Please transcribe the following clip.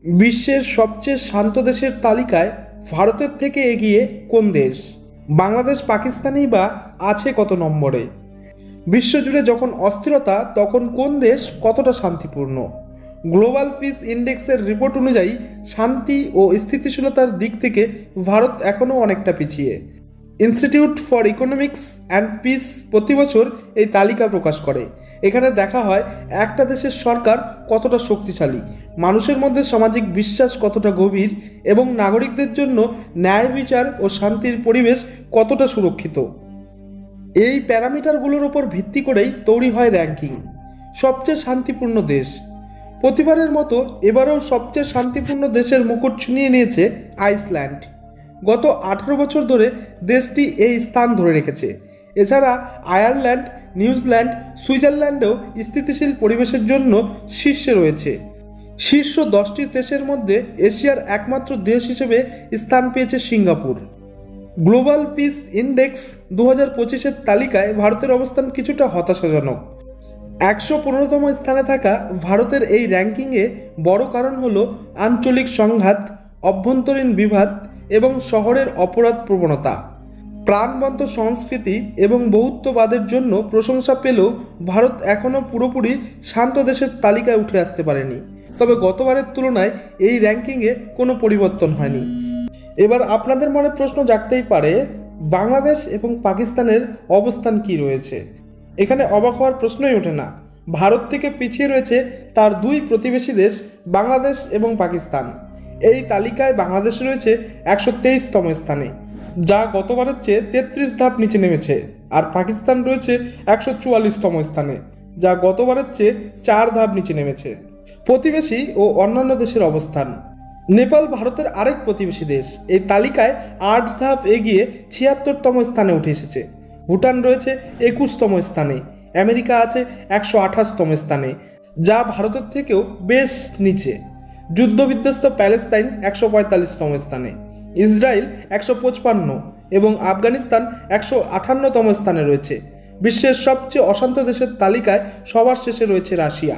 বিশ্বের সবচেয়ে শান্ত দেশের তালিকায় ভারতের থেকে এগিয়ে কোন দেশ? বাংলাদেশ পাকিস্তানই বা আছে কত নম্বরে? বিশ্বজুড়ে যখন অস্থিরতা, তখন কোন দেশ কতটা শান্তিপূর্ণ? গ্লোবাল পিস ইন্ডেক্সের রিপোর্ট অনুযায়ী শান্তি ও স্থিতিশীলতার দিক থেকে ভারত এখনও অনেকটা পিছিয়ে। Institute for economics and piece প্রতি বছর এই তালিকা প্রকাশ করে। এখানে দেখা হয় একটা দেশের সরকার কতটা শক্তিশালী, মানুষের মধ্যে সামাজিক বিশ্বাস কতটা গভীর এবং নাগরিকদের জন্য ন্যায় বিচার ও শান্তির পরিবেশ কতটা সুরক্ষিত। এই প্যারামিটারগুলোর উপর ভিত্তি করেই তৈরি হয় র্যাঙ্কিং। সবচেয়ে শান্তিপূর্ণ দেশ, প্রতিবারের মতো এবারেও সবচেয়ে শান্তিপূর্ণ দেশের মুকুট ছিনিয়ে নিয়েছে আইসল্যান্ড। গত 18 বছর ধরে দেশটি এই স্থান ধরে রেখেছে। এছাড়া আয়ারল্যান্ড, নিউজিল্যান্ড, সুইজারল্যান্ডেও স্থিতিশীল পরিবেশের জন্য শীর্ষে রয়েছে। শীর্ষ 10টি দেশের মধ্যে এশিয়ার একমাত্র দেশ হিসেবে স্থান পেয়েছে সিঙ্গাপুর। গ্লোবাল পিস ইন্ডেক্স 2025-এর তালিকায় ভারতের অবস্থান কিছুটা হতাশাজনক। 115তম স্থানে থাকা ভারতের এই র্যাঙ্কিংয়ে বড় কারণ হলো আঞ্চলিক সংঘাত, অভ্যন্তরীণ বিবাদ এবং শহরের অপরাধ প্রবণতা। প্রাণবন্ত সংস্কৃতি এবং বহুত্ববাদের জন্য প্রশংসা পেলেও ভারত এখনও পুরোপুরি শান্ত দেশের তালিকায় উঠে আসতে পারেনি। তবে গতবারের তুলনায় এই র্যাঙ্কিংয়ে কোনো পরিবর্তন হয়নি। এবার আপনাদের মনে প্রশ্ন জাগতেই পারে, বাংলাদেশ এবং পাকিস্তানের অবস্থান কি রয়েছে? এখানে অবাক হওয়ার প্রশ্নই ওঠে না। ভারত থেকে পিছিয়ে রয়েছে তার দুই প্রতিবেশী দেশ বাংলাদেশ এবং পাকিস্তান। এই তালিকায় বাংলাদেশ রয়েছে 123তম স্থানে, যা গতবারের চেয়ে 33 ধাপ নিচে নেমেছে, আর পাকিস্তান রয়েছে 144তম স্থানে, যা গতবারের চেয়ে 4 ধাপ নিচে নেমেছে। প্রতিবেশী ও অন্যান্য দেশের অবস্থান, নেপাল ভারতের আরেক প্রতিবেশী দেশ, এই তালিকায় 8 ধাপ এগিয়ে 76তম স্থানে উঠে এসেছে। ভুটান রয়েছে 21তম স্থানে, আমেরিকা আছে 128তম স্থানে, যা ভারতের থেকেও বেশ নিচে। যুদ্ধবিধ্বস্ত প্যালেস্তাইন 145তম স্থানে, ইসরায়েল 155 এবং আফগানিস্তান 158তম স্থানে রয়েছে। বিশ্বের সবচেয়ে অশান্ত দেশের তালিকায় সবার শেষে রয়েছে রাশিয়া।